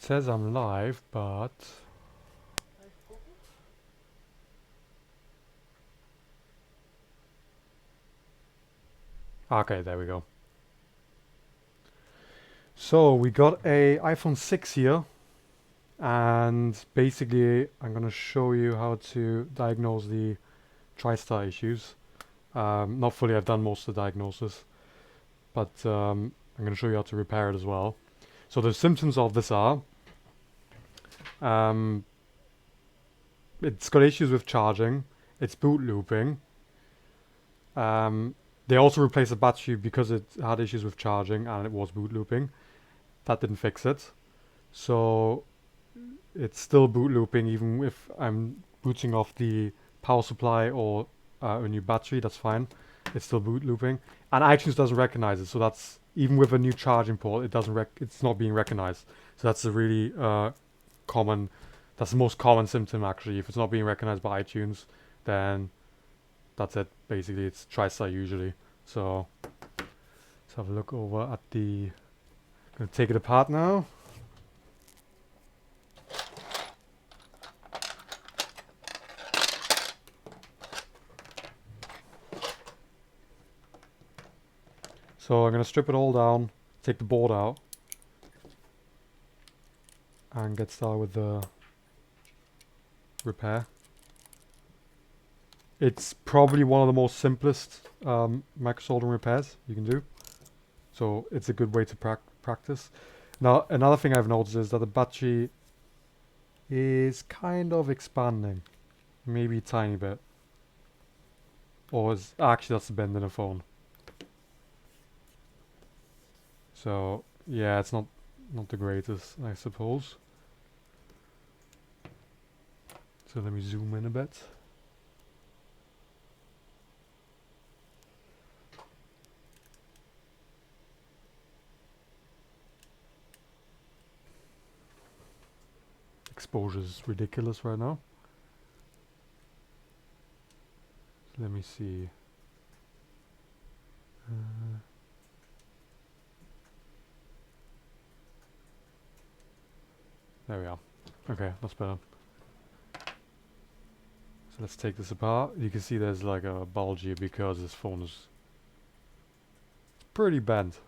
says I'm live, but... Okay, there we go. So we got a iPhone 6 here, and basically I'm gonna show you how to diagnose the Tristar issues. Not fully, I've done most of the diagnosis, but I'm gonna show you how to repair it as well. So the symptoms of this are, um, it's got issues with charging, it's boot looping. They also replaced the battery because it had issues with charging and it was boot looping. That didn't fix it. So it's still boot looping even if I'm booting off the power supply or a new battery, that's fine. It's still boot looping. And iTunes doesn't recognize it, so that's, even with a new charging port, it's not being recognized. So that's a really common, that's the most common symptom actually. If it's not being recognized by iTunes, then that's it. Basically, it's Tristar usually. So let's have a look over at the, gonna take it apart now. So I'm going to strip it all down, take the board out, and get started with the repair. It's probably one of the most simplest micro soldering repairs you can do. So it's a good way to practice. Now, another thing I've noticed is that the battery is kind of expanding. Maybe a tiny bit. Or actually that's the bend in the phone. So yeah, it's not the greatest, I suppose. So let me zoom in a bit. Exposure is ridiculous right now. So let me see. There we are. Okay, that's better. So let's take this apart. You can see there's like a bulge here because this phone is pretty bent,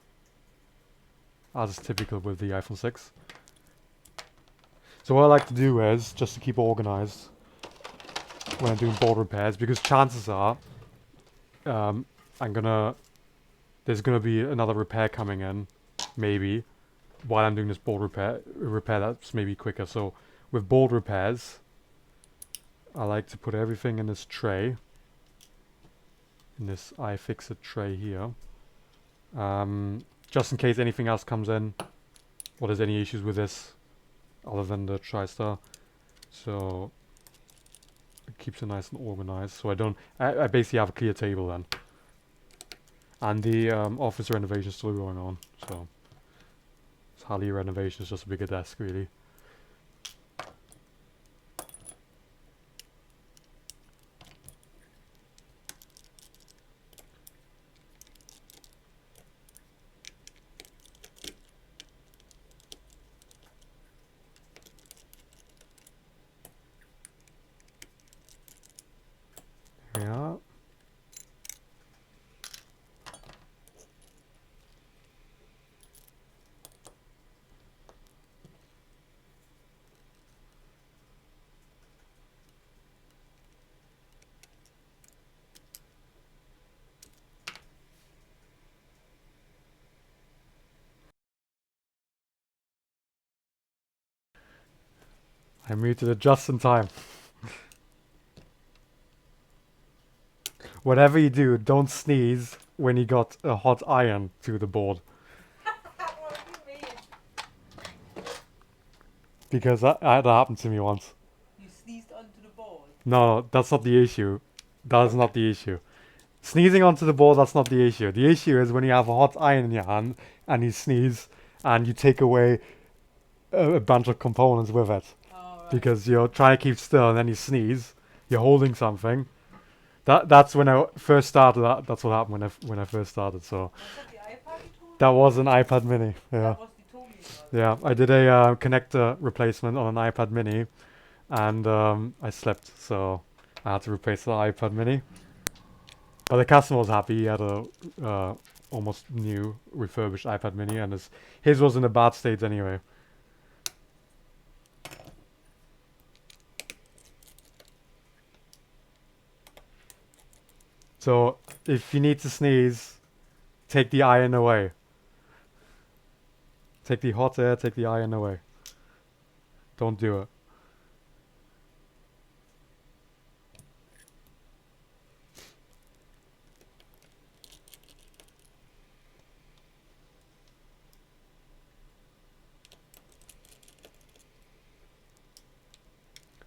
as is typical with the iPhone 6. So what I like to do is, just to keep organized when I'm doing board repairs, because chances are there's gonna be another repair coming in, maybe, while I'm doing this board repair that's maybe quicker. So with board repairs, I like to put everything in this tray, in this iFixit tray here, just in case anything else comes in, or there's any issues with this, other than the Tristar. So it keeps it nice and organized. So I basically have a clear table then. And the office renovation is still going on, so it's hardly a renovation, it's just a bigger desk really. There we are. I muted it just in time. Whatever you do, don't sneeze when you got a hot iron to the board. What do you mean? Because that happened to me once. You sneezed onto the board. No, that's not the issue. That is not the issue. Sneezing onto the board, that's not the issue. The issue is when you have a hot iron in your hand and you sneeze and you take away a bunch of components with it. Oh, right. Because you're trying to keep still and then you sneeze. You're holding something. That's when I first started. That's what happened when I first started. So Was that the iPad you told me? that was an iPad Mini. Yeah. That was you told me Yeah, I did a connector replacement on an iPad mini, and I slept, so I had to replace the iPad mini. But the customer was happy. He had a almost new refurbished iPad mini, and his was in a bad state anyway. So if you need to sneeze, take the iron away. Take the hot air, take the iron away. Don't do it.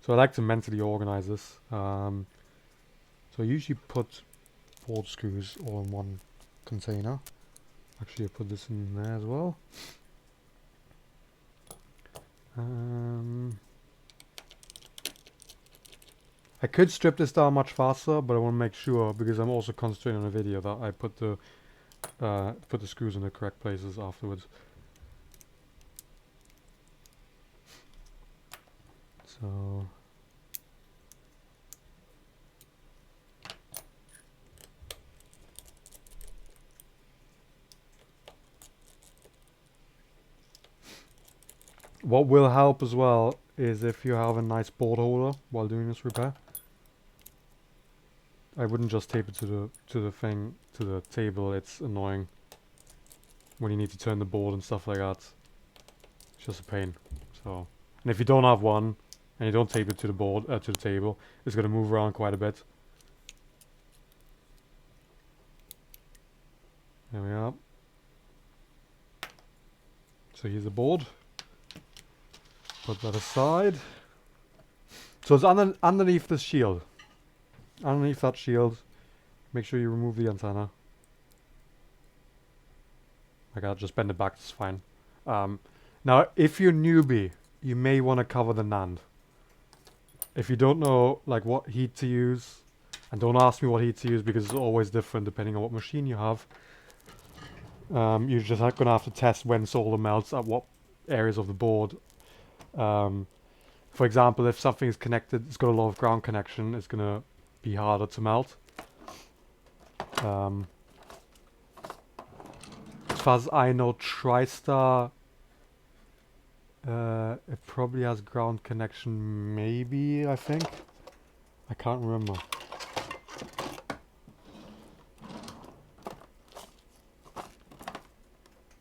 So I like to mentally organize this. So I usually put board screws all in one container. Actually, I put this in there as well. I could strip this down much faster, but I want to make sure, because I'm also concentrating on the video, that I put the screws in the correct places afterwards. So what will help as well is if you have a nice board holder while doing this repair. I wouldn't just tape it to the table. It's annoying when you need to turn the board and stuff like that. It's just a pain. So, and if you don't have one and you don't tape it to the board to the table, it's gonna move around quite a bit. There we are. So here's the board. Put that aside. So it's underneath this shield. Underneath that shield, make sure you remove the antenna. I gotta just bend it back, it's fine. Now, if you're newbie, you may want to cover the NAND. If you don't know like what heat to use, and don't ask me what heat to use because it's always different depending on what machine you have. You're just gonna have to test when solder melts at what areas of the board. For example, if something is connected, it's got a lot of ground connection, it's gonna be harder to melt. As far as I know, Tristar, it probably has ground connection, maybe, I think. I can't remember.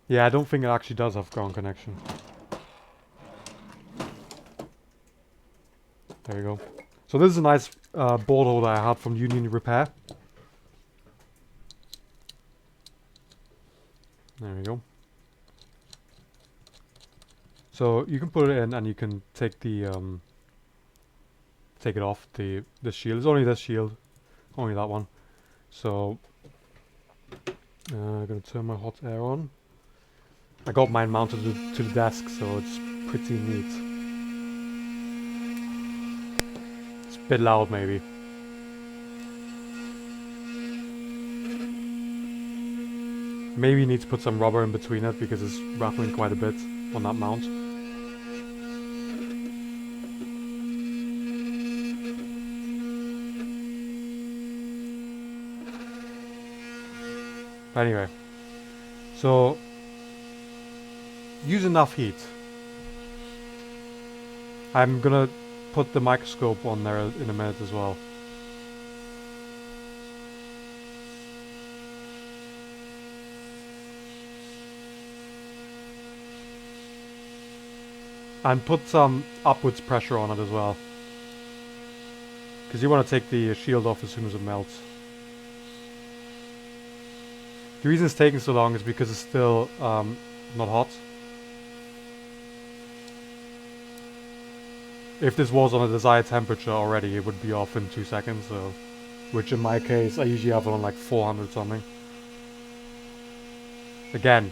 Yeah, I don't think it actually does have ground connection. There we go. So this is a nice board holder I had from Union Repair. There we go. So you can put it in and you can take the take it off the shield. It's only this shield, only that one. So I'm gonna turn my hot air on. I got mine mounted to the desk, so it's pretty neat. It's a bit loud, maybe. Maybe you need to put some rubber in between it because it's rattling quite a bit on that mount. Anyway, so use enough heat. I'm gonna put the microscope on there in a minute as well. And put some upwards pressure on it as well. Because you want to take the shield off as soon as it melts. The reason it's taking so long is because it's still not hot. If this was on a desired temperature already, it would be off in 2 seconds, so... Which in my case, I usually have it on like 400 something. Again,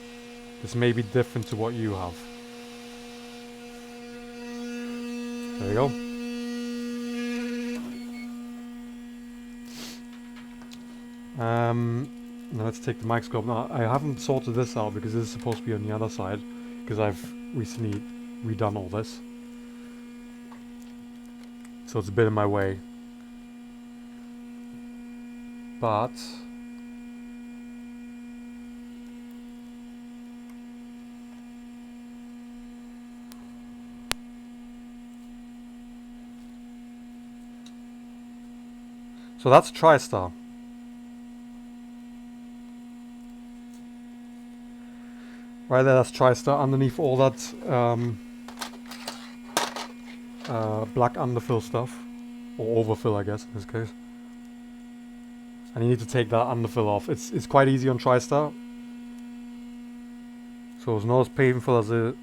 this may be different to what you have. There we go. Now let's take the microscope. Now, I haven't sorted this out because this is supposed to be on the other side. Because I've recently redone all this, so it's a bit in my way. But so that's Tristar. Right there, that's Tristar. Underneath all that black underfill stuff, or overfill, I guess in this case. And you need to take that underfill off. It's quite easy on Tristar, so it's not as painful as it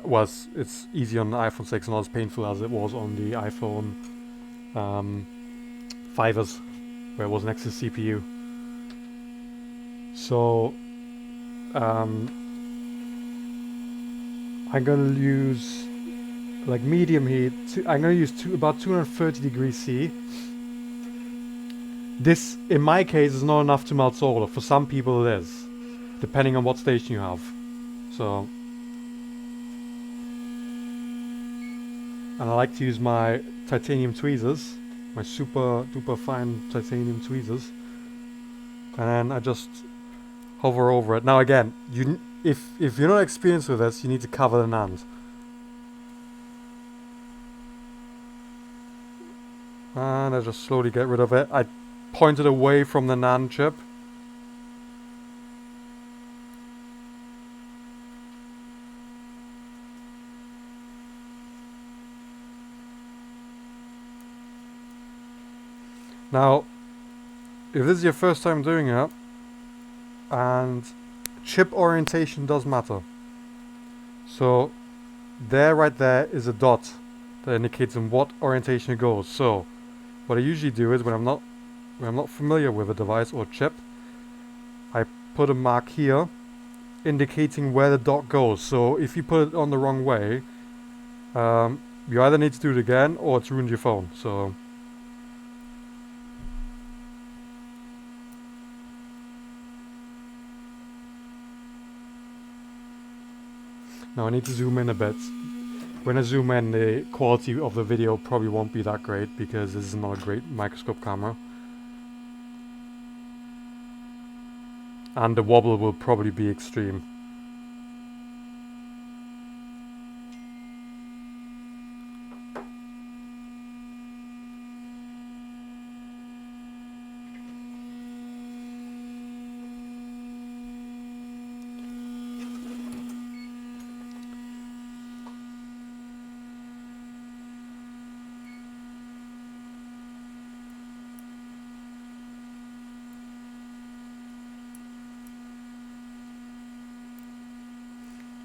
was. It's easy on the iPhone 6, not as painful as it was on the iPhone 5s, where it was next to the CPU. So I'm gonna use like medium heat. I'm gonna use about 230 degrees C. This, in my case, is not enough to melt solder. For some people it is, depending on what station you have. So, and I like to use my titanium tweezers, my super duper fine titanium tweezers, and then I just hover over it. Now again, if you're not experienced with this, you need to cover the NAND. And I just slowly get rid of it. I point it away from the NAND chip. Now, if this is your first time doing it, and chip orientation does matter. So, right there is a dot that indicates in what orientation it goes. So, what I usually do is when I'm not familiar with a device or chip, I put a mark here indicating where the dot goes. So if you put it on the wrong way, you either need to do it again or it's ruined your phone. So now I need to zoom in a bit. When I zoom in, the quality of the video probably won't be that great because this is not a great microscope camera. And the wobble will probably be extreme.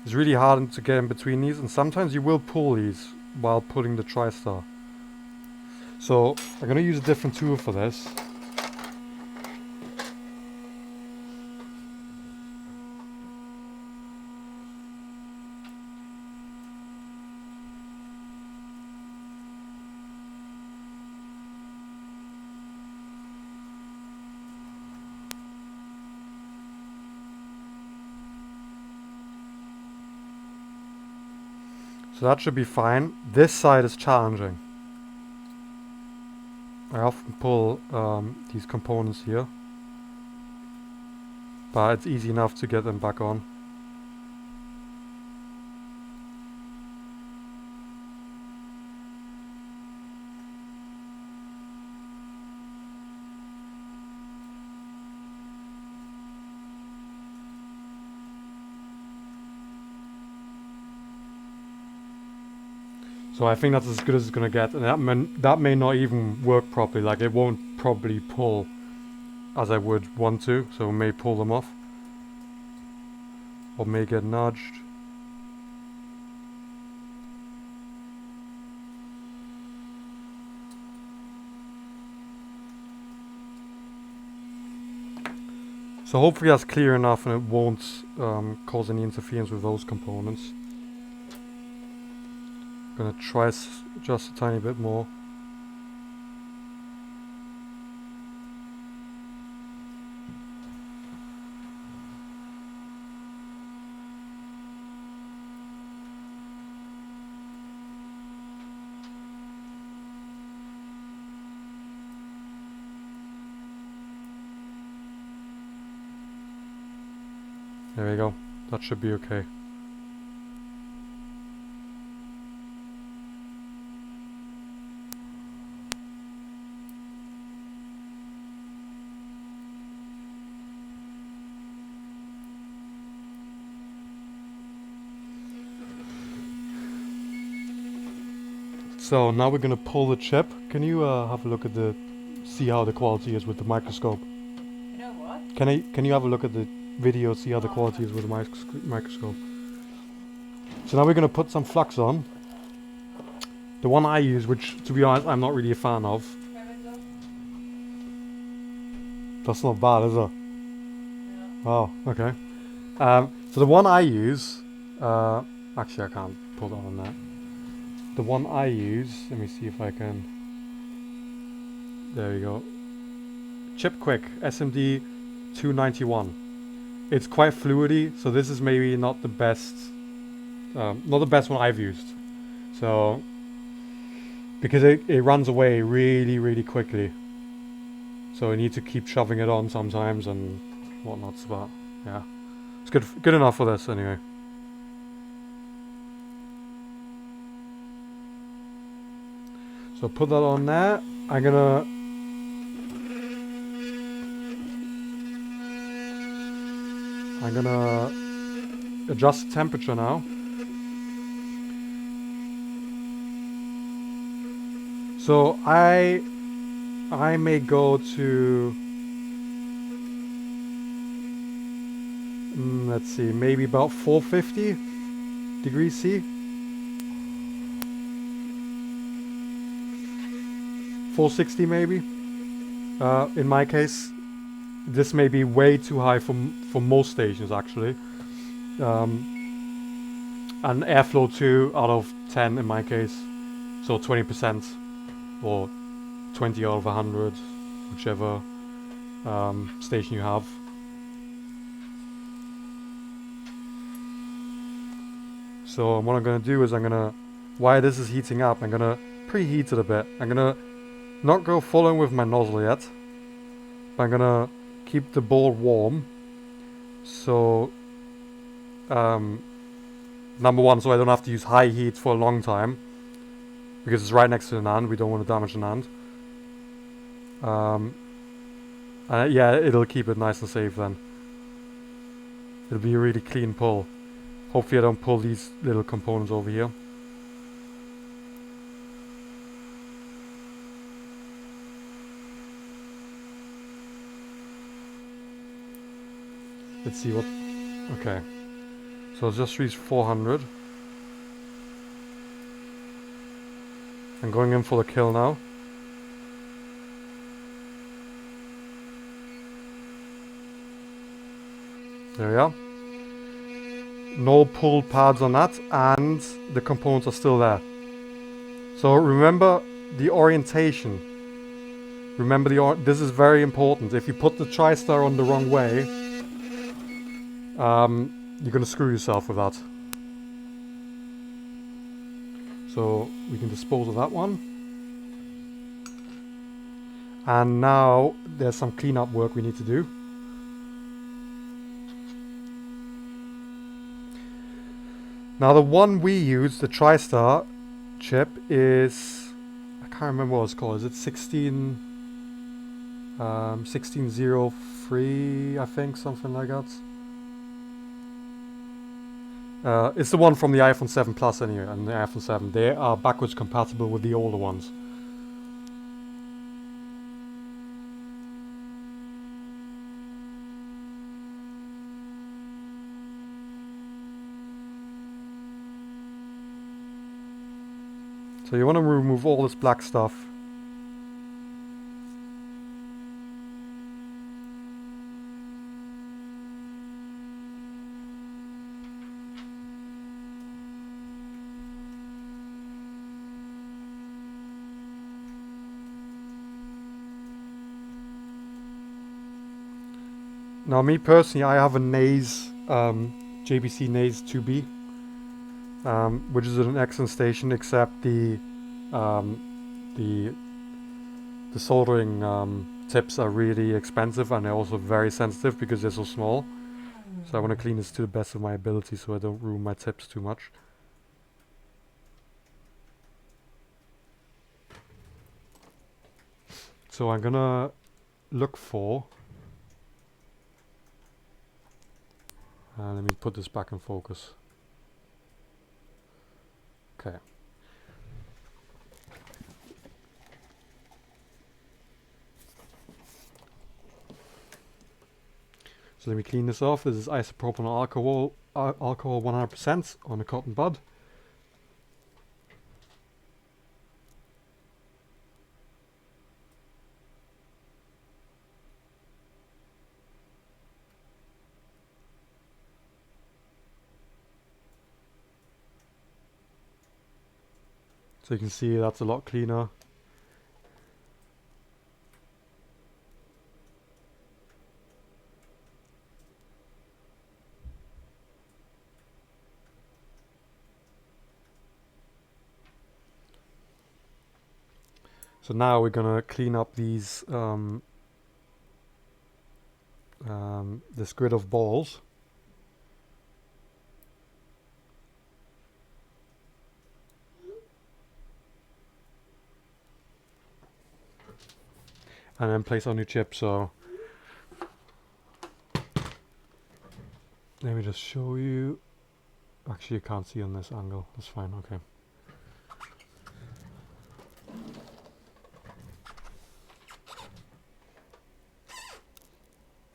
It's really hard to get in between these, and sometimes you will pull these while putting the Tristar. So I'm going to use a different tool for this. So that should be fine. This side is challenging. I often pull these components here, but it's easy enough to get them back on. So I think that's as good as it's gonna get, and that may not even work properly. Like it won't probably pull as I would want to, so it may pull them off, or may get nudged. So hopefully that's clear enough and it won't cause any interference with those components. Gonna try just a tiny bit more. There we go. That should be okay. So now we're gonna pull the chip. Can you have a look at see how the quality is with the microscope? You know what? Can you have a look at the video, see how the quality is with the microscope? So now we're gonna put some flux on. The one I use, which to be honest I'm not really a fan of. That's not bad, is it? Yeah. Oh, okay. So the one I use, actually I can't pull that on that. The one I use, let me see if I can. There we go. Chip Quick SMD 291. It's quite fluidy, so this is maybe not the best, not the best one I've used. So because it runs away really, really quickly. So you need to keep shoving it on sometimes and whatnot. But yeah, it's good enough for this anyway. So put that on there. I'm gonna adjust the temperature now. So I may go to let's see, maybe about 450 degrees C. 460 maybe. In my case, this may be way too high for most stations actually. And airflow 2 out of 10 in my case. So 20% or 20 out of 100, whichever station you have. So what I'm going to do is while this is heating up, I'm going to preheat it a bit. I'm going to not go full in with my nozzle yet, but I'm going to keep the bowl warm. So, number one, so I don't have to use high heat for a long time, because it's right next to the NAND. We don't want to damage the NAND. Yeah, it'll keep it nice and safe then. It'll be a really clean pull. Hopefully I don't pull these little components over here. Let's see what... Okay. So it's just reached 400. I'm going in for the kill now. There we are. No pull pads on that, and the components are still there. So remember the orientation. Remember this is very important. If you put the Tristar on the wrong way, you're gonna screw yourself with that. So we can dispose of that one. And now there's some cleanup work we need to do. Now the one we use, the Tristar chip, is... I can't remember what it's called. Is it 1603, I think, something like that. It's the one from the iPhone 7 Plus anyway, and the iPhone 7. They are backwards compatible with the older ones. So you want to remove all this black stuff. Now me personally, I have a Naze, JBC Naze 2B, which is an excellent station, except the soldering tips are really expensive, and they're also very sensitive because they're so small. So I want to clean this to the best of my ability so I don't ruin my tips too much. So I'm gonna look for... let me put this back in focus. Okay. So let me clean this off. This is isopropyl alcohol, alcohol 100% on a cotton bud. So you can see that's a lot cleaner. So now we're gonna clean up these this grid of balls. And then place our new chip. So let me just show you. Actually, you can't see on this angle. That's fine. Okay.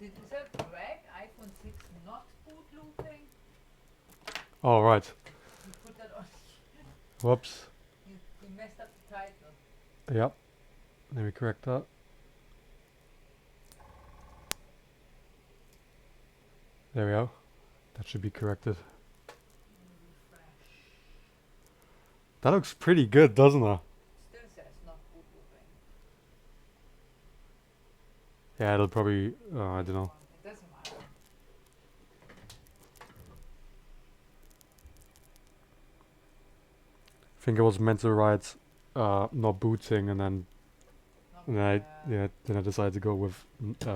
Is that correct? iPhone 6 not boot looping? All right. You put that on. Whoops. You messed up the title. Yep. Let me correct that. There we go. That should be corrected. Refresh. That looks pretty good, doesn't it? Still says not boot looping. Yeah, it'll probably. I don't know. It doesn't matter. I think it was meant to write not booting, and then then I decided to go with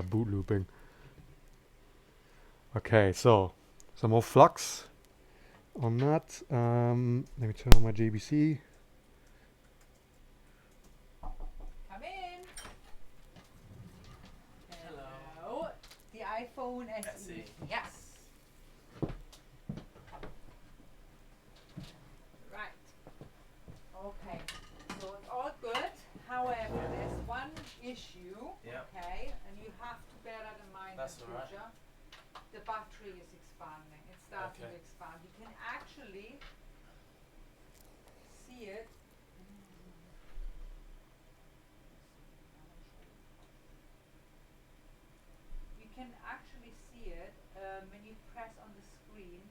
boot looping. Okay, so some more flux on that. Let me turn on my JBC. Come in. Hello. The iPhone SE. SE. Yes. Right. Okay. So it's all good. However, there's one issue. Yep. Okay, and you have to bear that in mind That's in all right. future. The battery is expanding. It's starting Okay. to expand. You can actually see it. You can actually see it when you press on the screen.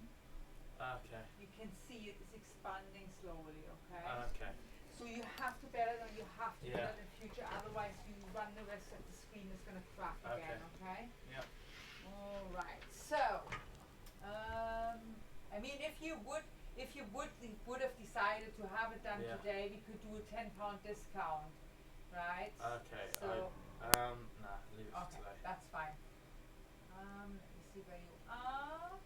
Okay. You can see it is expanding slowly. Okay. Okay. So you have to bear it, and you have to do Yeah. that in future. Otherwise, you run the risk that the screen is going to crack again. Okay. Yep. All right. So, I mean, if you would have decided to have it done Yeah. today, we could do a £10 discount, right? Okay. So, Nah, leave it for okay, today. that's fine. Let me see where you are.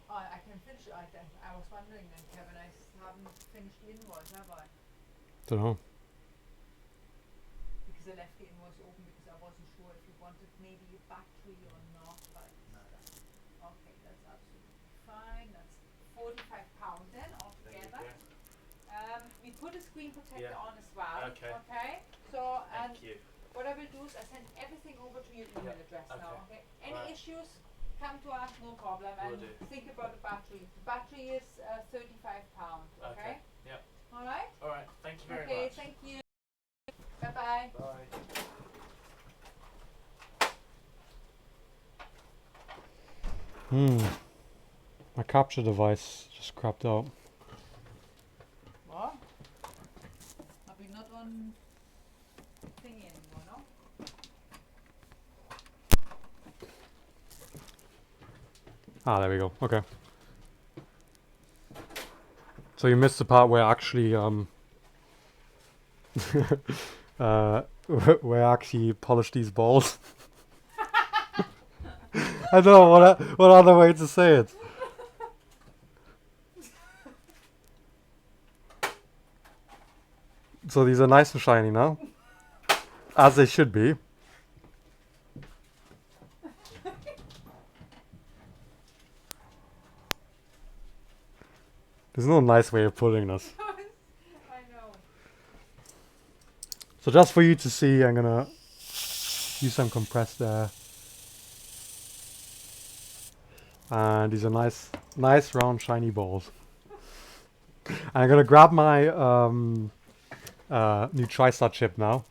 Oh, I can finish it. I was wondering then, Kevin. I haven't finished the invoice, have I? Don't know. Because I left the invoice open because I wasn't sure if you wanted maybe a battery or not. But No. okay, that's absolutely fine. That's £45 then Thank altogether. you. We put a screen protector Yeah. on as well. Okay. Okay. So and Thank you. what I will do is I send everything over to your email address now. Okay. Any Right. issues? Come to us, no problem. Will And do. think about the battery. The battery is £35. Okay. Okay. Yep. All right. All right. Thank you very Okay. much. Thank you. Bye bye. Bye. My capture device just crapped out. What? Are we not on thingy anymore, no? Ah, there we go. Okay. So you missed the part where actually where I actually polish these balls. I don't know what other way to say it. So these are nice and shiny now, as they should be. There's no nice way of putting this. I know. So just for you to see, I'm gonna use some compressed air. And these are nice round shiny balls. And I'm gonna grab my new Tristar chip now.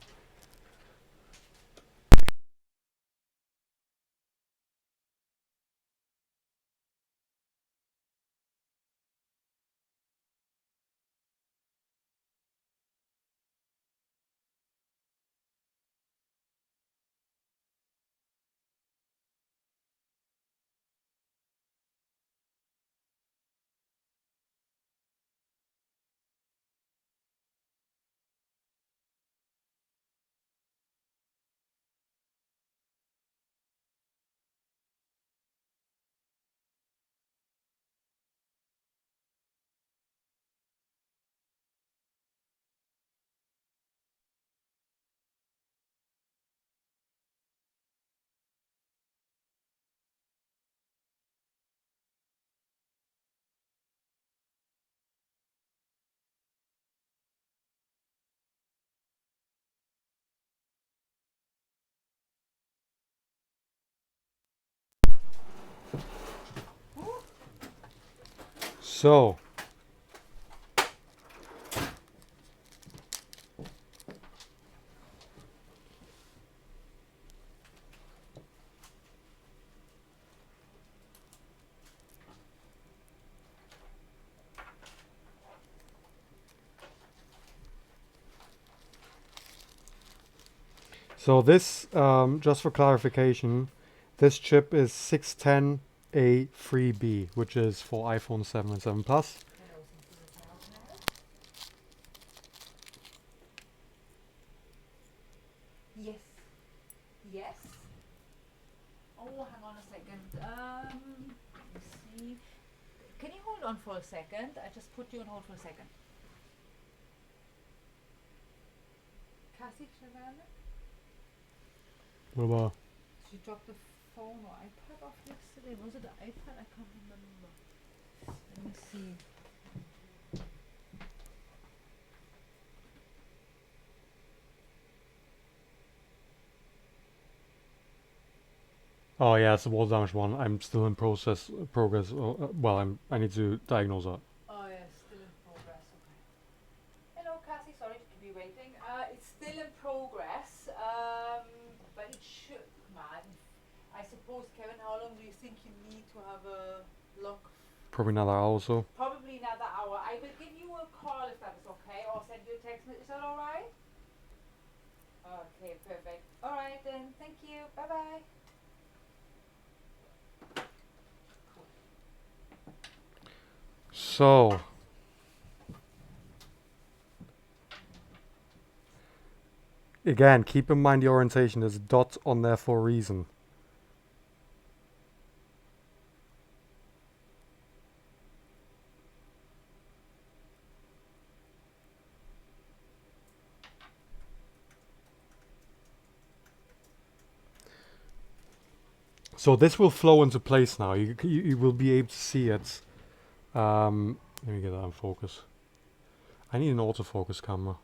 So this, just for clarification, this chip is 610A3B, which is for iPhone 7 and 7 Plus. Hello, Cynthia. How can I help? Yes. Yes. Oh, hang on a second. Let me see. Can you hold on for a second? I just put you on hold for a second. Cassie, Shavana? What about? She dropped the phone or iPad off yesterday. Was it the iPad? I can't remember. Let me see. Oh yeah, it's the wall damage one. I'm still in progress. Well, I need to diagnose that. Oh yes, still in progress. Okay. Hello, Cassie. Sorry to keep you waiting. It's still in progress. But it should, man. I suppose, Kevin. How long do you think you need to have a lock? Probably another hour or so. Probably another hour. I will give you a call if that is okay, or send you a text. Is that all right? Okay, perfect. All right then. Thank you. Bye bye. So again, keep in mind the orientation. There's a dot on there for a reason. So this will flow into place now. You will be able to see it. Let me get that in focus. I need an autofocus camera.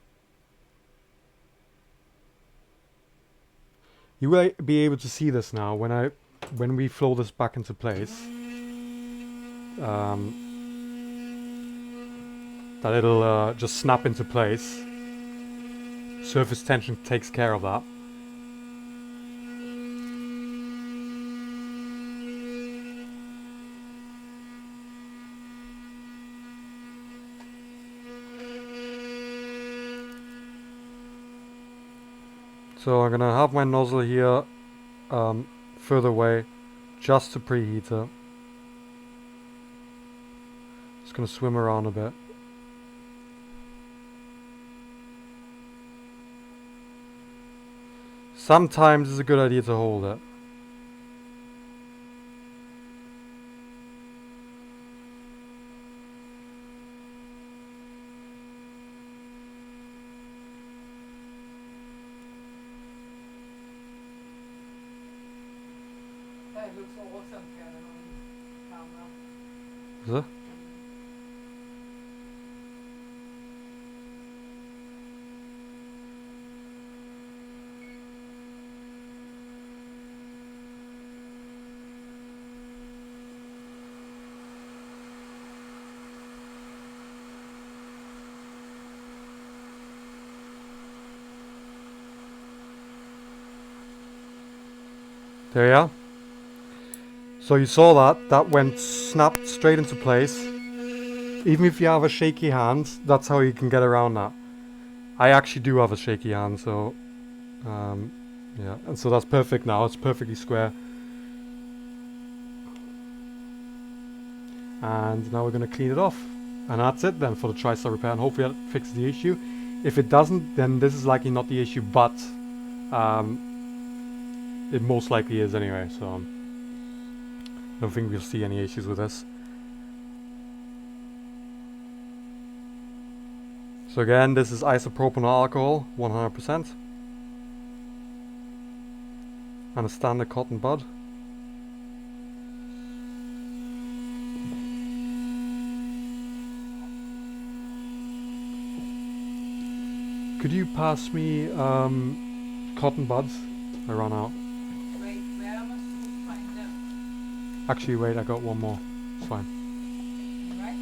You will be able to see this now when we flow this back into place. That it'll just snap into place. Surface tension takes care of that. So I'm gonna have my nozzle here further away just to preheat it. Just gonna swim around a bit. Sometimes it's a good idea to hold it. That looks awesome, Kevin, on camera. Is it? There you are. So you saw that. That went snapped straight into place. Even if you have a shaky hand, that's how you can get around that. I actually do have a shaky hand, so yeah, and so that's perfect now. It's perfectly square. And now we're going to clean it off. And that's it then for the Tristar repair, and hopefully that fixes the issue. If it doesn't, then this is likely not the issue, but it most likely is anyway, so I don't think we'll see any issues with this. So again, this is isopropyl alcohol, 100%. And a standard cotton bud. Could you pass me cotton buds? I ran out. Wait, where am I supposed to find them? Actually, wait, I got one more. It's fine. Right?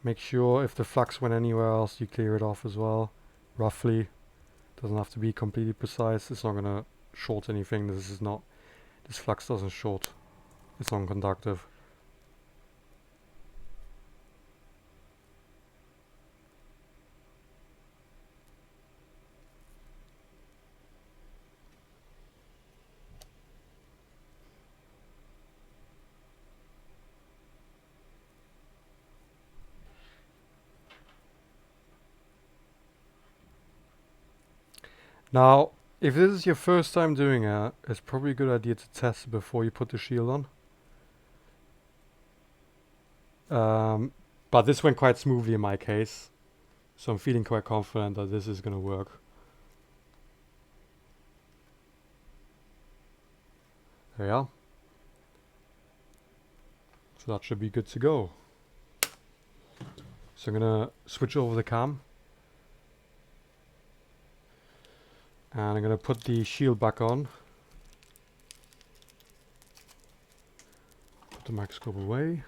Make sure if the flux went anywhere else, you clear it off as well. Roughly. Doesn't have to be completely precise. It's not going to short anything. This flux doesn't short. It's non-conductive. Now, if this is your first time doing it, it's probably a good idea to test it before you put the shield on. But this went quite smoothly in my case, so I'm feeling quite confident that this is going to work. There we are. So that should be good to go. So I'm going to switch over the cam. And I'm going to put the shield back on. Put the microscope away.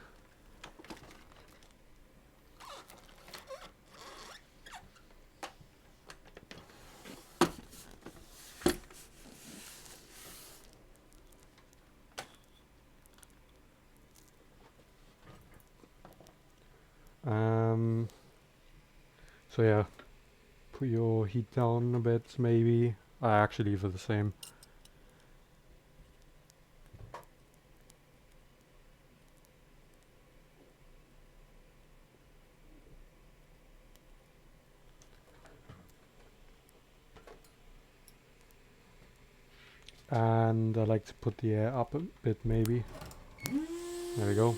So yeah, put your heat down a bit maybe. I actually leave it the same. And I like to put the air up a bit maybe. There we go.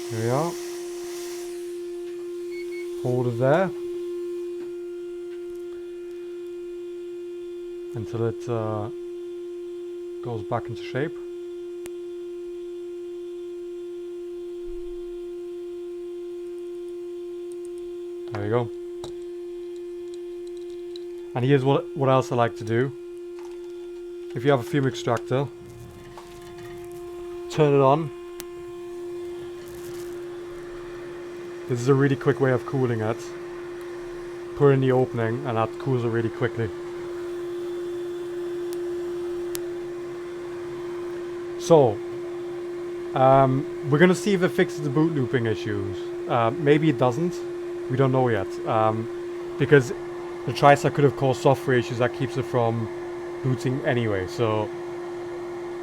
Here we are. Hold it there until it goes back into shape. There we go. And here's what else I like to do. If you have a fume extractor, turn it on. This is a really quick way of cooling it. Put it in the opening and that cools it really quickly. So, we're gonna see if it fixes the boot looping issues. Maybe it doesn't. We don't know yet. Because the Tristar could have caused software issues that keeps it from booting anyway. So,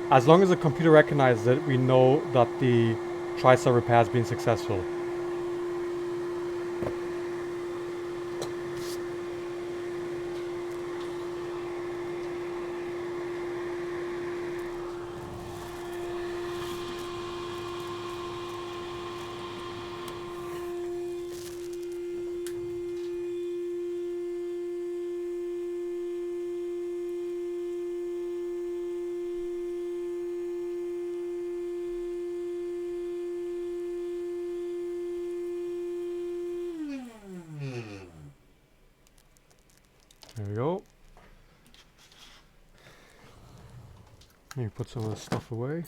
as long as the computer recognizes it, we know that the Tristar repair has been successful. There we go. Let me put some of this stuff away.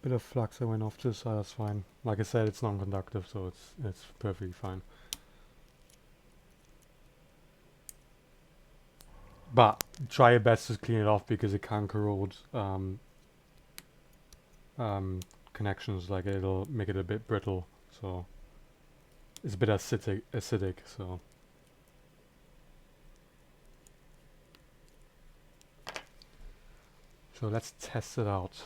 Bit of flux that went off to the side, that's fine. Like I said, it's non-conductive, so it's perfectly fine. But try your best to clean it off because it can corrode connections. Like it'll make it a bit brittle, so it's a bit acidic. So let's test it out.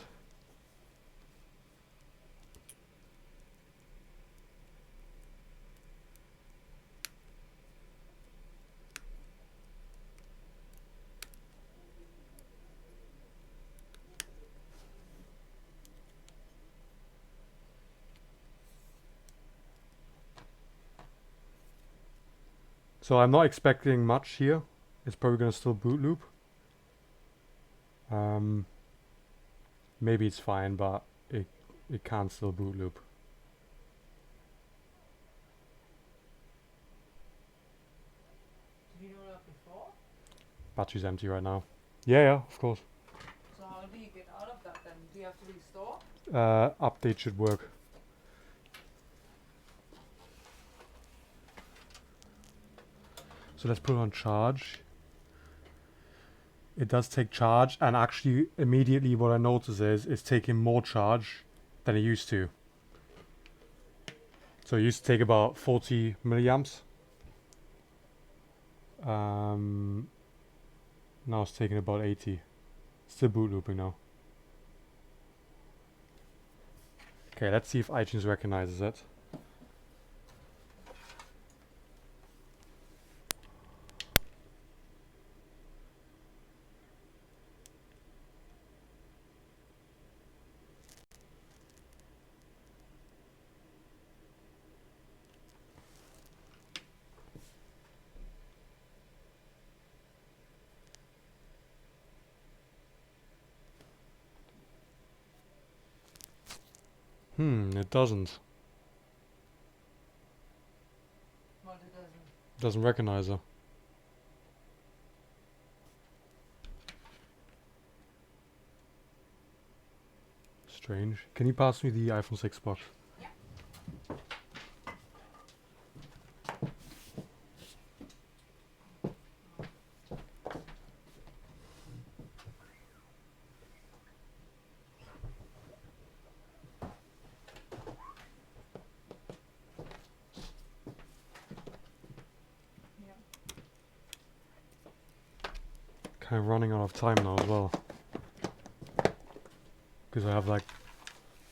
So I'm not expecting much here. It's probably gonna still boot loop. Maybe it's fine, but it can't still boot loop. Did you know that before? Battery's empty right now. Yeah, of course. So how do you get out of that then? Do you have to restore? Update should work. So let's put it on charge. It does take charge, and actually immediately what I notice is it's taking more charge than it used to. So it used to take about 40 milliamps. Now it's taking about 80. Still boot looping now. Okay, let's see if iTunes recognizes it. It doesn't. Well, it doesn't. Doesn't recognize her. Strange. Can you pass me the iPhone 6 box? Yeah. kind of running out of time now as well. Because I have like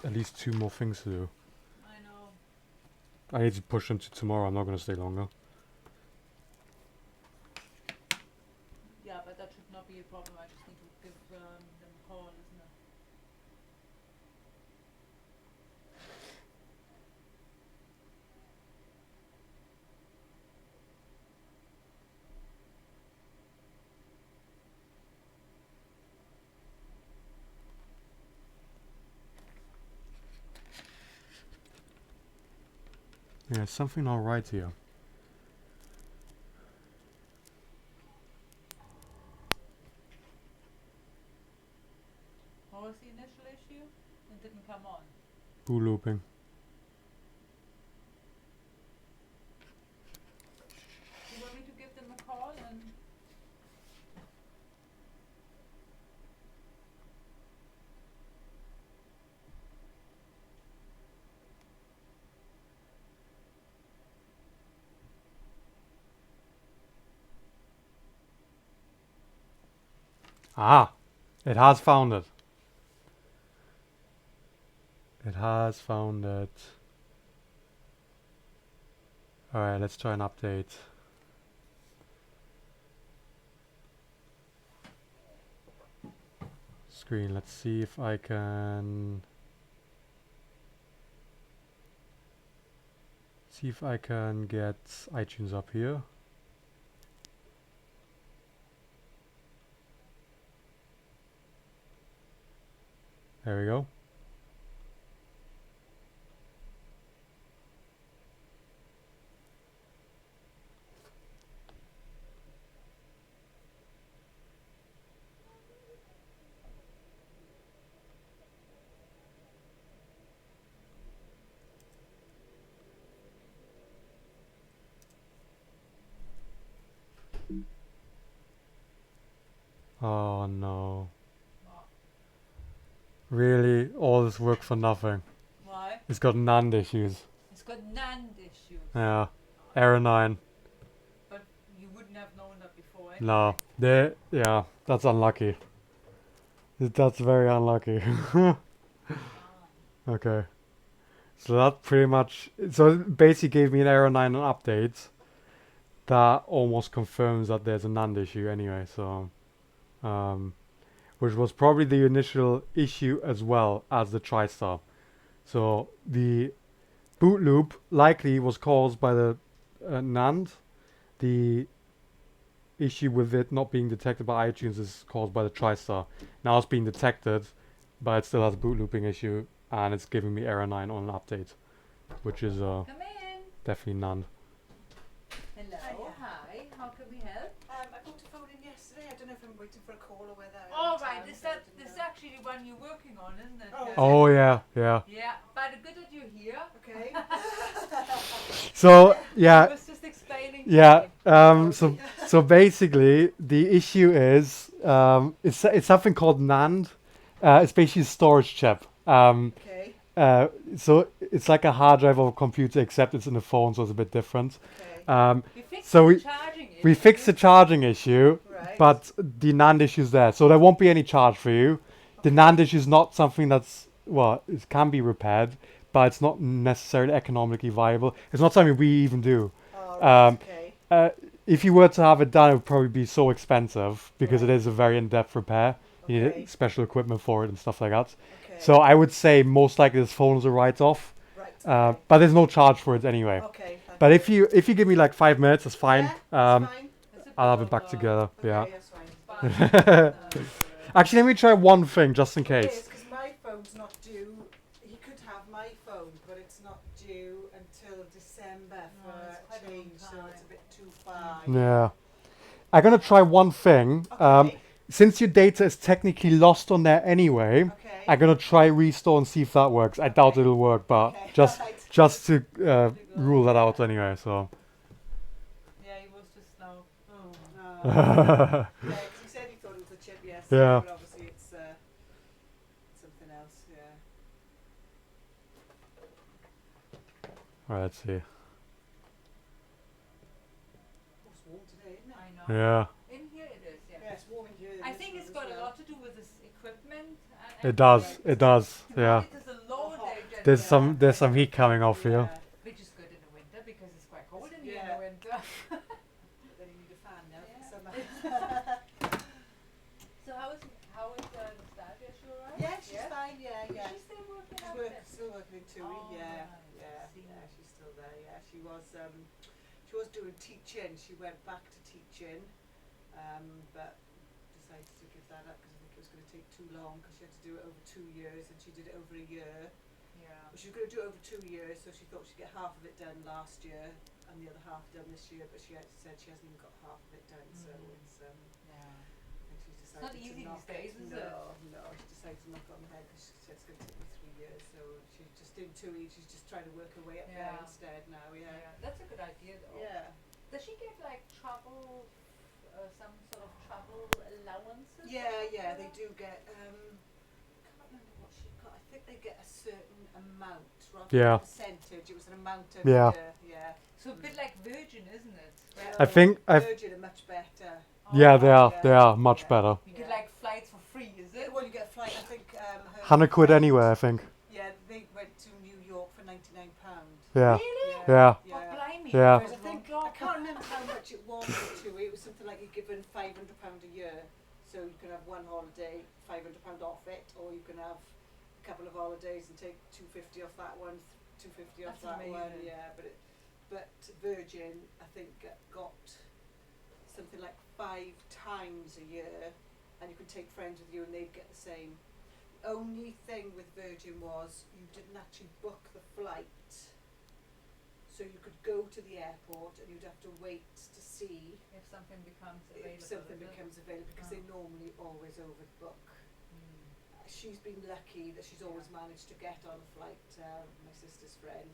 at least 2 more things to do. I know. I need to push into tomorrow. I'm not going to stay longer. Yeah, but that should not be a problem. I just need to give them a call, isn't it? Yeah, something not right here. What was the initial issue? It didn't come on. Boot looping. You want me to give them a call and... Ah! It has found it. It has found it. Alright, let's try an update. Screen, let's see if I can... See if I can get iTunes up here. There we go. Oh no. Really? All this work for nothing. Why? It's got NAND issues. It's got NAND issues. Yeah. Error 9. But you wouldn't have known that before, eh? No. Yeah, that's unlucky. That's very unlucky. Okay. So that pretty much... So it basically gave me an error 9 on updates. That almost confirms that there's a NAND issue anyway, so... which was probably the initial issue as well as the Tristar. So the boot loop likely was caused by the NAND. The issue with it not being detected by iTunes is caused by the Tristar. Now it's being detected, but it still has a boot looping issue, and it's giving me error 9 on an update, which is Come in. definitely NAND. Hello. Hiya. Hi. How can we help? I booked a phone in yesterday. I don't know if I'm waiting for a call or whether. All right. This is actually the one you're working on, isn't it? Oh, Oh yeah. Yeah. But good that you're here. Okay. So I yeah. was just explaining. to Yeah. me. So basically, the issue is it's something called NAND. It's basically a storage chip. Okay. So it's like a hard drive of a computer, except it's in a phone, so it's a bit different. Okay. We fixed So the charging we issue. fixed the charging issue, Right. but the NAND issue's there, so there won't be any charge for you. The NAND issue is not something that's it can be repaired, but it's not necessarily economically viable. It's not something we even do. Oh, right, okay. If you were to have it done, it would probably be so expensive because it Right. is a very in-depth repair. You Okay. need special equipment for it and stuff like that. Okay. So I would say most likely this phone is a write-off, Right. Okay. but there's no charge for it anyway. Okay. But if you give me like 5 minutes, that's fine. Yeah, that's fine. It's a I'll have bit it back of, together. Okay, Yeah. that's fine. Actually, let me try one thing just in Yes, case. because my phone's not due. He could have my phone, but it's not due until December No, it's for quite a a long change, so time. it's a bit too far. Yeah. I'm gonna try one thing. Okay. Since your data is technically lost on there anyway, Okay. I'm gonna try restore and see if that works. I doubt Okay. it'll work, but Okay, just alright. just to rule that out anyway. So. Yeah, he was just now. Oh. Yeah, 'cause he said he thought it was a chip yesterday, Yeah. but obviously it's something else. Yeah. Alright, let's see. Oh, it's warm today, isn't it? I know. Yeah. In here it is, yeah. Yeah, it's it's warm in here. I this think room it's as got a well. lot to do with this equipment. It does. It does. Yeah. It is a low Oh, there, There's some heat coming off here. Yeah. which is good in the winter because it's quite cold in here in Yeah. the winter. But then you need a fan now Yeah. for the summer. So how is Nastasia? Is she alright? Yeah, she's fine. Yeah, yeah. Is she still working She's out there? still working in TUI. Oh, Yeah, nice. yeah, See. yeah. She's still there. Yeah, she was doing teaching. She went back to teaching, but decided to give that up because I think it was going to take too long because she had to do it over 2 years and she did it over a year. Yeah. Well, she was going to do it over 2 years, so she thought she'd get half of it done last year and the other half done this year. But she said she hasn't even got half of it done, so it's Yeah. I think she's decided not to easy these knock days, it. is no, it? No, she decided to knock it on the head because she said it's going to take me 3 years. So she's just doing TUI. She's just trying to work her way up there Yeah. instead now. Yeah. Yeah. That's a good idea though. Yeah. Does she get like travel, some sort of travel allowances? Yeah, yeah, they do get. I can't remember what she got. I think they get a certain amount rather Yeah. than a percentage. It was an amount of Yeah. yeah. So a bit like Virgin, isn't it? Where I think Virgin are much better. yeah, they are. yeah, They are much yeah. better. you get like flights for free, is it? Well, you get a flight. I think. Her 100 quid friend- anywhere, I think. Yeah, they went to New York for £99. Yeah. Really? Yeah. Oh, blimey. Yeah. Whereas I think I can't remember how much it was to it. It was something like you're given £500 a year, so you can have one holiday, £500 off it, or you can have a couple of holidays and take £250 off that one, £250 off That's that one. amazing. Yeah, but Virgin I think got something like 5 times a year, and you could take friends with you and they'd get the same. The only thing with Virgin was you didn't actually book the flight. So you could go to the airport and you'd have to wait to see If something becomes available. if something is it? becomes available because they normally always overbook. She's been lucky that she's always managed to get on a flight, my sister's friend,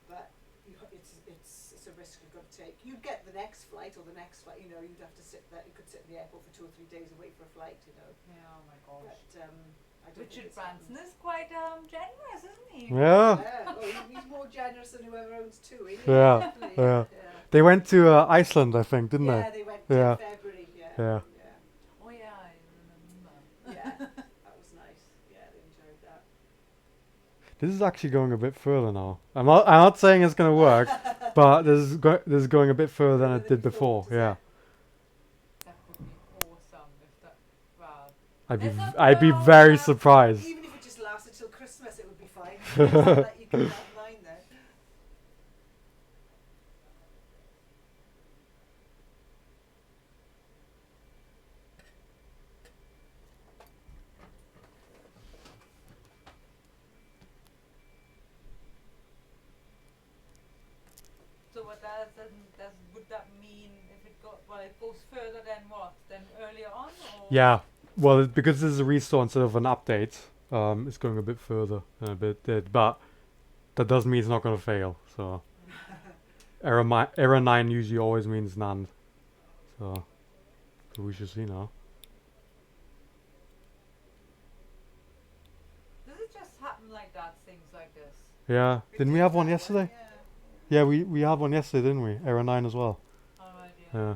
but it's a risk you've got to take. You'd get the next flight or the next flight, you know, you'd have to sit there, you could sit in the airport for 2 or 3 days and wait for a flight, you know. Yeah, oh my gosh. But I don't Richard think it's Branson happened. is quite generous, isn't he? Yeah. Yeah, well, he's more generous than whoever owns TUI. Yeah, Definitely, yeah. yeah. They went to Iceland, I think, didn't Yeah, they went Yeah. in February, yeah. Yeah. Oh yeah, I remember. Yeah, that was nice. Yeah, they enjoyed that. they? This is actually going a bit further now. I'm not saying it's gonna work, but this is going a bit further than it did before. Yeah. That would be awesome if that. Wow. I'd be very surprised. Even if it just lasted till Christmas, it would be fine. So that you can have mine then. So what would that mean if it goes further than what? Than earlier on or? Yeah. Well, because this is a restore instead of an update, it's going a bit further than a bit did, but that doesn't mean it's not gonna fail. So error 9 usually always means none. So we should see now. Does it just happen like that? Things like this. Yeah. Didn't we have one yesterday? Yeah. Yeah, we had one yesterday, didn't we? Error 9 as well. Alright, Yeah.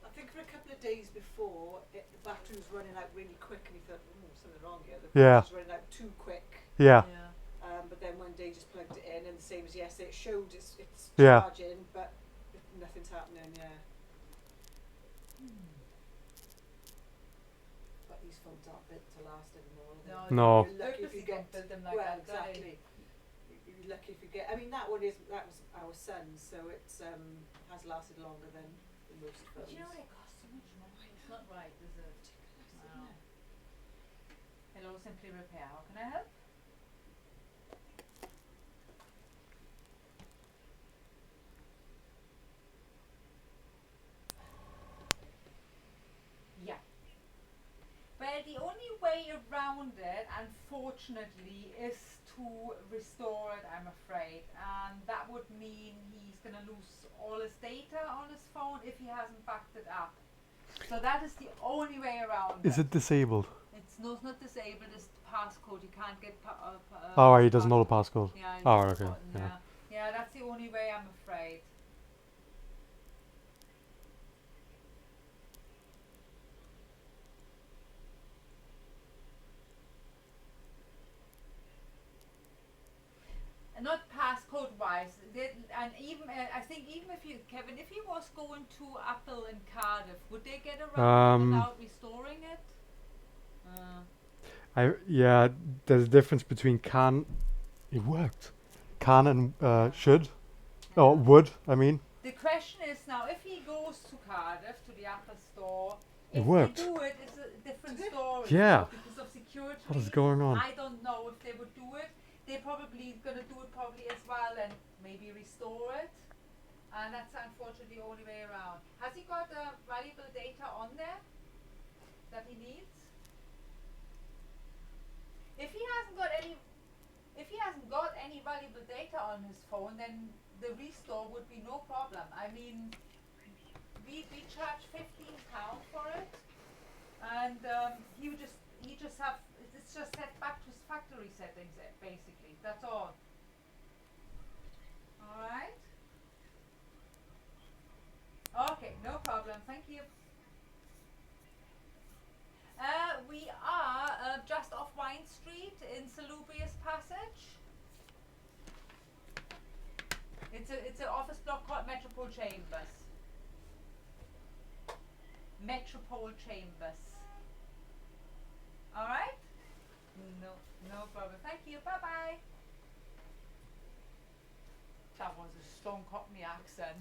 I think for a couple of days before, the battery was running out really quick, and he thought, something wrong here. The Yeah. battery was running out too quick. Yeah. But then one day just plugged it in, and the same as yesterday, it showed it's Yeah. charging, but nothing's happening. Yeah. But these phones aren't built to last anymore. Are they? No. You're lucky if you get. build them like Well, that. do they? exactly. You're lucky if you get. I mean, that was our son's, so it's has lasted longer than most But phones. you know they cost so much money. It's not right, is it? Wow. Hello, Simply Repair. How can I help? Yeah. Well, the only way around it, unfortunately, is to restore it, I'm afraid. And that would mean he's going to lose all his data on his phone if he hasn't backed it up. So that is the only way around Is it disabled? It's not disabled, it's passcode. You can't get Oh, he doesn't know the passcode. Yeah, Oh, it's okay, forgotten, yeah. Yeah, that's the only way, I'm afraid. not passcode wise. And even I think even if you, Kevin, if he was going to Apple in Cardiff, would they get around it without restoring it? Yeah, there's a difference between can. It worked. Can and should. Or would, I mean. The question is now, if he goes to Cardiff to the Apple store, It if worked. they do it, it's a different story. Yeah. Because of security. What is going on? I don't know if they would do it. They're probably gonna do it probably as well and maybe restore it. And that's unfortunately the only way around. Has he got valuable data on there that he needs? If he hasn't got any valuable data on his phone, then the restore would be no problem. I mean, we charge £15 for it, and he just have it's just set back to his factory settings basically. That's all. All right. Okay, no problem. Thank you. We are just off Wine Street in Salubrious Passage. It's an office block called Metropole Chambers. Metropole Chambers. All right? No problem. Thank you. Bye bye. That was a strong Cockney accent.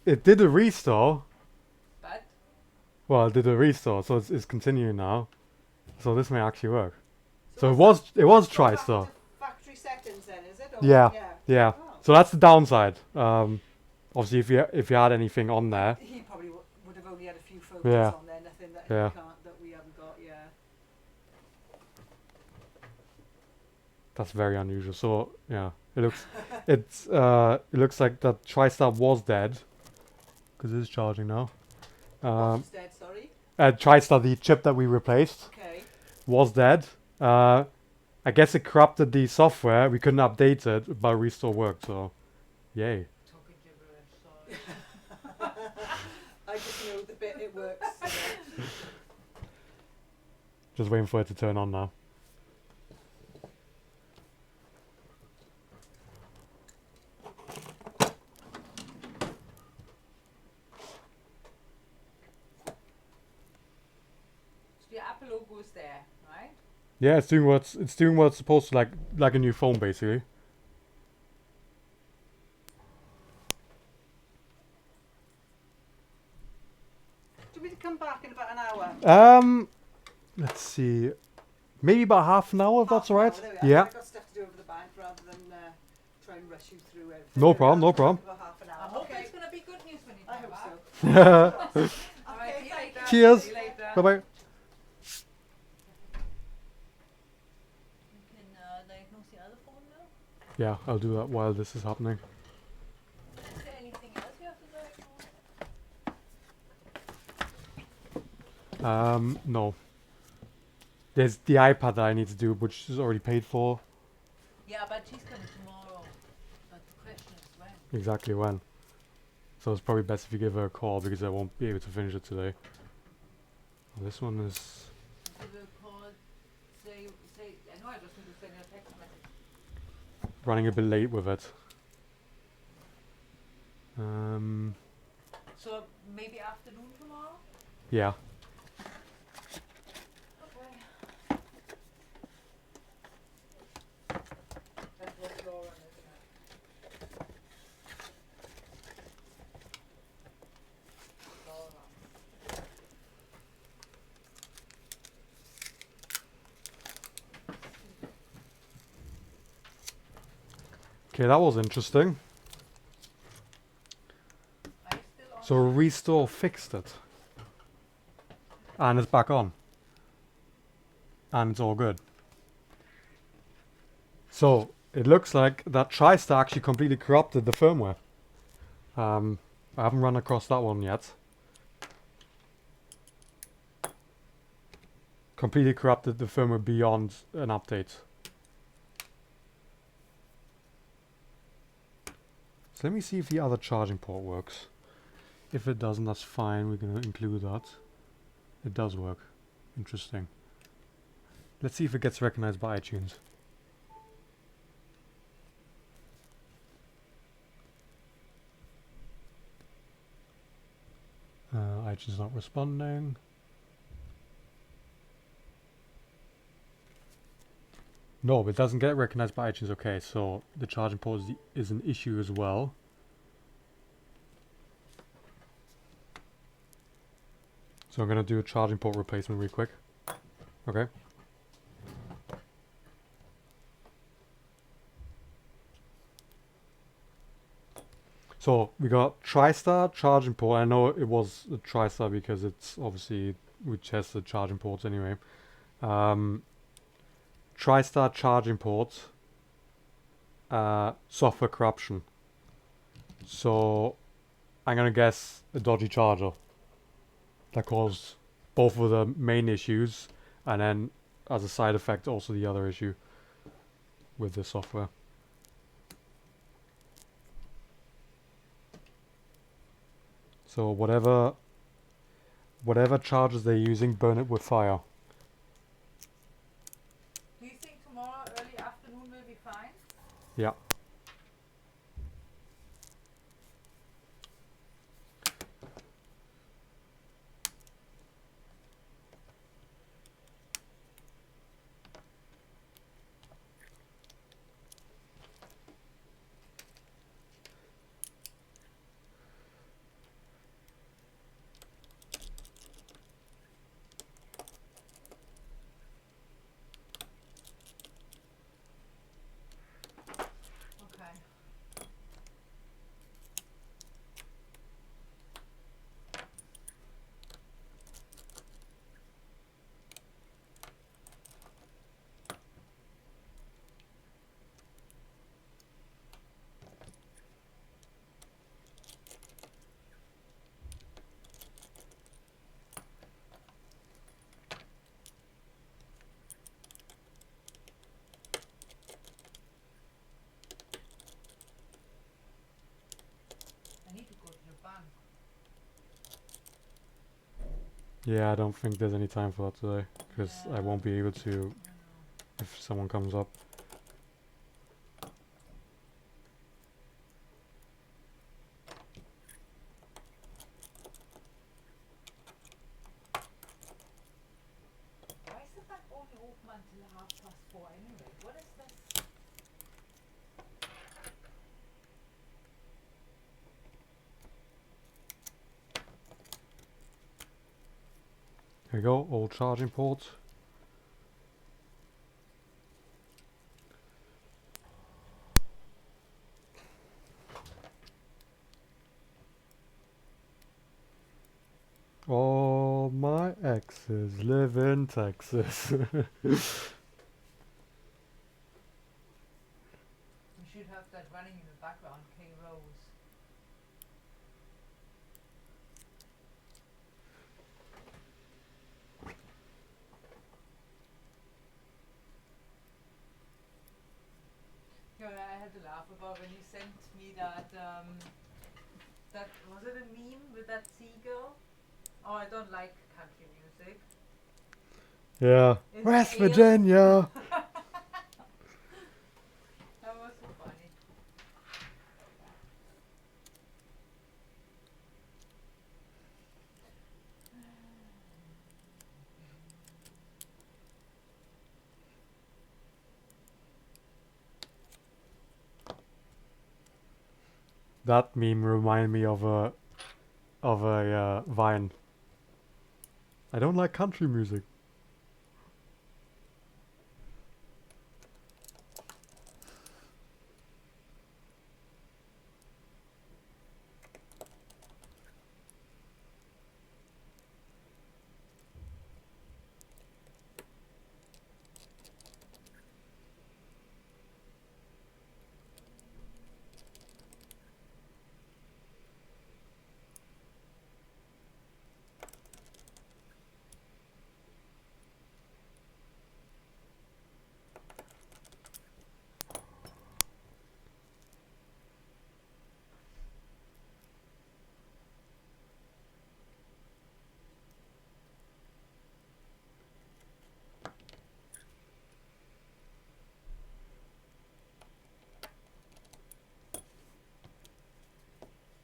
It did a restore. But Well, it did a restore, so it's continuing now. So this may actually work. So it what's was that? Go back Tristar. to factory settings then, is it? Or Yeah. Yeah. Yeah. Oh. So that's the downside. Obviously, if you had anything on there, He probably would have only had a few photos Yeah. on there, nothing that Yeah. he can't, that we haven't got. Yeah. that's very unusual. So yeah, it looks like that Tristar was dead because it is charging now. What's instead? Sorry. Tristar, the chip that we replaced, Okay. was dead. I guess it corrupted the software. We couldn't update it, but restore worked. So, yay! talking gibberish, sorry. I just know the bit it works. So. Just waiting for it to turn on now. So the Apple logo is there, right? Yeah, it's doing what it's supposed to, like a new phone basically. Do we need to come back in about an hour? Let's see, maybe about half an hour if that's Half an alright. hour, there we are. Yeah, I've got stuff to do over the bank rather than try and rush you through everything. No There we problem, are. no problem. About half an I hour. hope Okay. it's gonna be good news when you I come hope back. so. Alright, see you Okay, later. Cheers. See you later. bye bye. You can diagnose the other phone now. Yeah, I'll do that while this is happening. Is there anything else you have to diagnose? No. There's the iPad that I need to do, which is already paid for. Yeah, but she's coming tomorrow. But the question is when. Exactly when. So it's probably best if you give her a call because I won't be able to finish it today. Oh, this one is Give her a call. Say. I know I just need to send you a text message. running a bit late with it. So maybe afternoon tomorrow. Yeah. Okay. That's what Laura is, isn't it? Laura. Okay, that was interesting. Are you still on? So restore fixed it. And it's back on. And it's all good. So it looks like that Tristar actually completely corrupted the firmware. I haven't run across that one yet. Completely corrupted the firmware beyond an update. So let me see if the other charging port works. If it doesn't, that's fine. We're going to include that. It does work. Interesting. Let's see if it gets recognized by iTunes. iTunes not responding. No, but it doesn't get recognized by iTunes. Okay, so the charging port is an issue as well. So I'm going to do a charging port replacement really quick. Okay. So we got Tristar charging port. I know it was a Tristar because it's obviously we tested charging ports anyway. Tristar charging port. Software corruption. So I'm gonna guess a dodgy charger that caused both of the main issues, and then as a side effect also the other issue with the software. So whatever chargers they're using, burn it with fire. Do you think tomorrow early afternoon will be fine? Yeah. Okay. I need to go to the bank. Yeah, I don't think there's any time for that today because I Yeah. won't be able to I know. if someone comes up. Why is the bank only open until 4:30 anyway? What is this? Here we go, old charging port. All my exes live in Texas. We should have that running in the background, K Rose. You know, I had to laugh about when you sent me that was it a meme with that seagull? Oh, I don't like country music. Yeah. It's West ale. Virginia. That was so funny. That meme reminded me of a Vine. I don't like country music.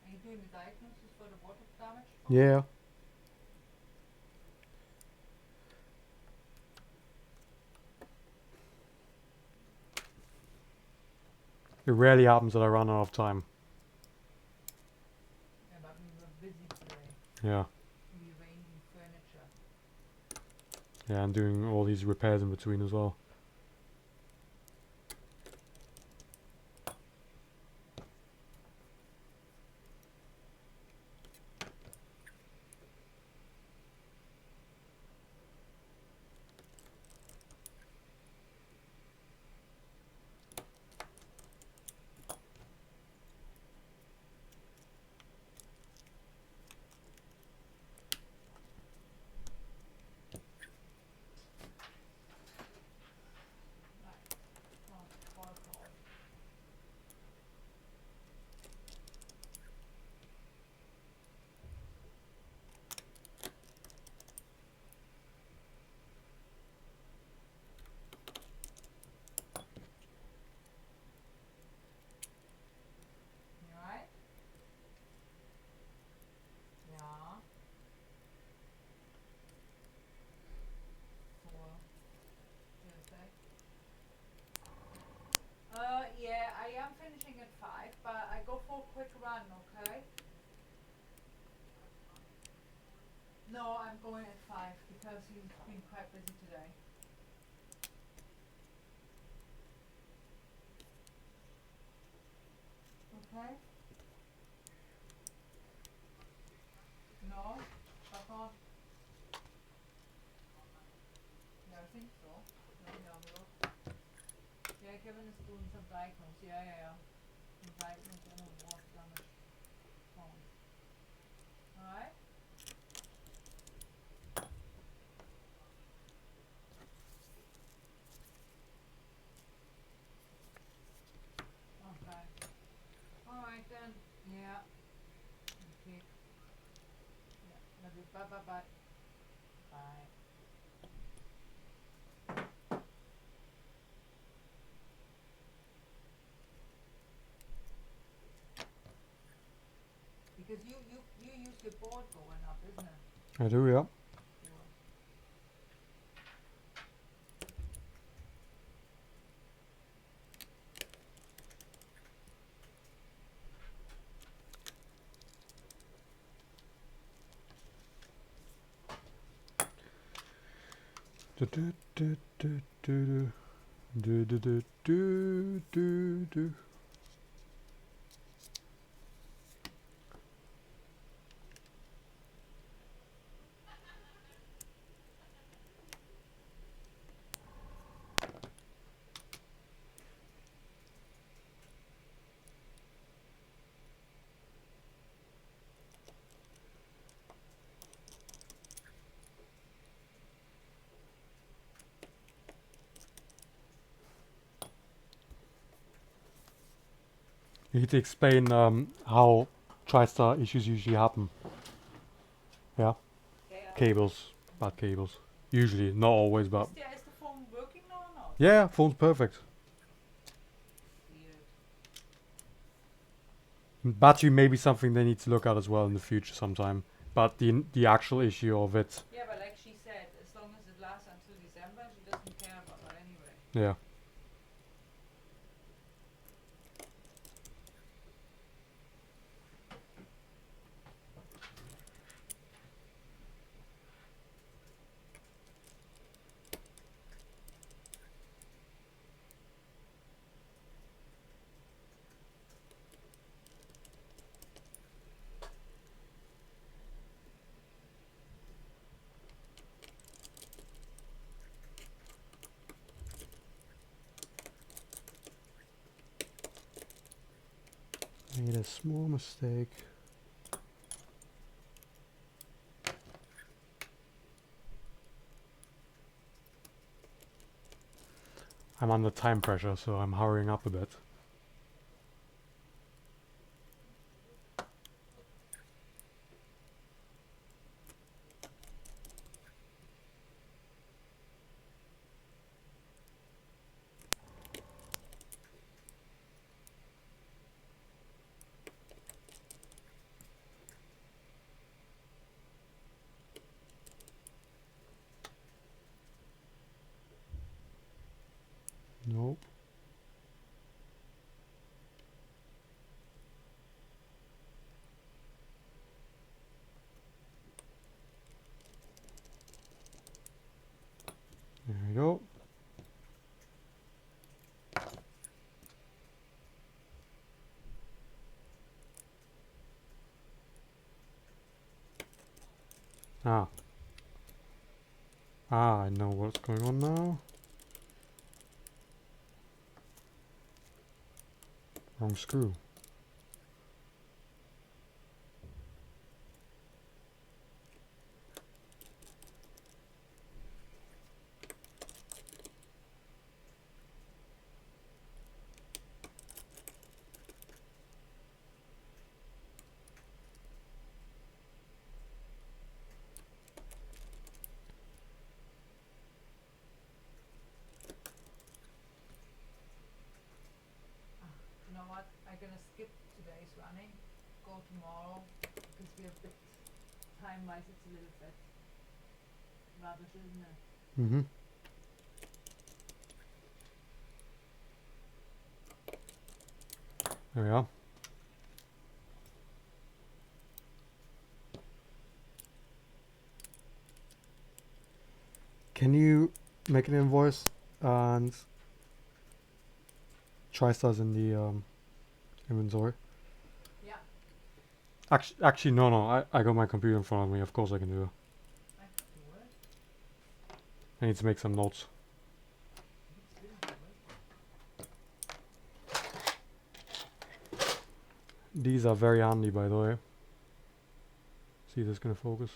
Are you doing the diagnosis for the water damage? Yeah. It rarely happens that I run out of time. Yeah, but we were busy today. Yeah. Rearranging furniture. Yeah, and doing all these repairs in between as well. Right. Call. You alright? Yeah. For Thursday. Yeah, I am finishing at 5, but I go for a quick run, okay? No, I'm going at 5 because he's been quite busy today. Okay? No? Back on? Yeah, I think so. Let me have a look. Yeah, Kevin is doing some diagnose. Yeah. Some diagnose on a water damage phone. Alright? Okay. Alright then. Yeah. Okay. Yeah. Love you. Bye. Bye. Because you use your board going up, isn't it? I do, yeah. Cool. Do do do do do do do do do do do. You need to explain how Tristar issues usually happen. Yeah, Yeah. cables, bad cables. Usually, not always, but Is the phone working now or not? yeah, phone's perfect. Weird. Battery may be something they need to look at as well in the future sometime. But the actual issue of it, Yeah, but like she said, as long as it lasts until December, she doesn't care about that anyway. yeah. Made a small mistake. I'm under time pressure, so I'm hurrying up a bit. Nope. There we go. Ah. Ah, I know what's going on now. Wrong screw. You know what? I'm gonna skip today's running, go tomorrow, because we have bit time-wise it's a little bit rubbish, isn't it? Mm-hmm. There we are. Can you make an invoice and Tristar's in the inventory? Yeah, Actually, no. I got my computer in front of me. Of course I can do it. I could do it. I need to make some notes. You could still do it. These are very handy, by the way. See if this is gonna focus.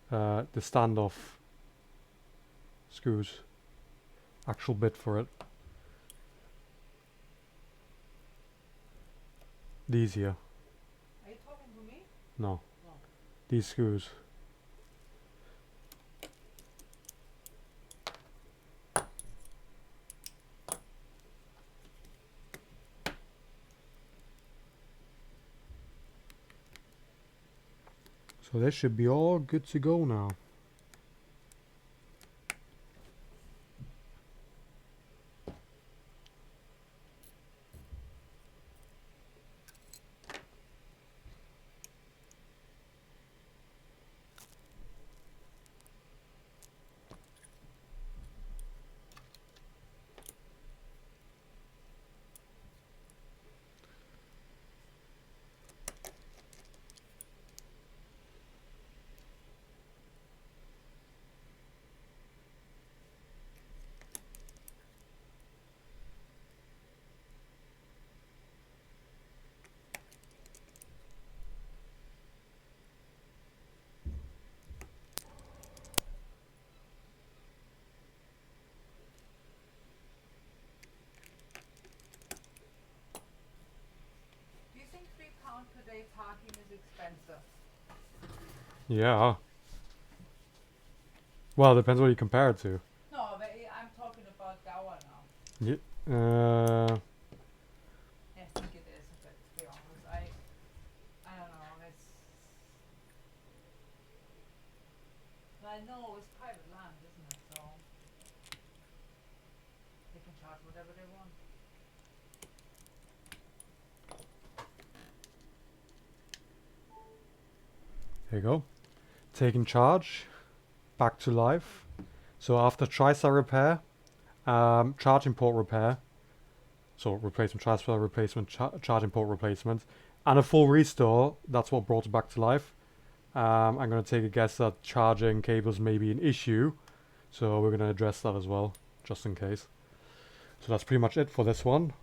The standoff screws. Actual bit for it. These here. Are you talking to me? No. No. These screws. So they should be all good to go now. Do you think £3 per day parking is expensive? Yeah. Well, depends what you compare it to. No, but I'm talking about Gower now. Yeah. I think it is a bit, to be honest. I don't know, it's... Well, I know it's private land, isn't it? So they can charge whatever they want. There you go. Taking charge. Back to life. So after Tristar repair, charging port repair, so replacement Tristar replacement, charging port replacement, and a full restore, that's what brought it back to life. I'm going to take a guess that charging cables may be an issue, so we're going to address that as well, just in case. So that's pretty much it for this one.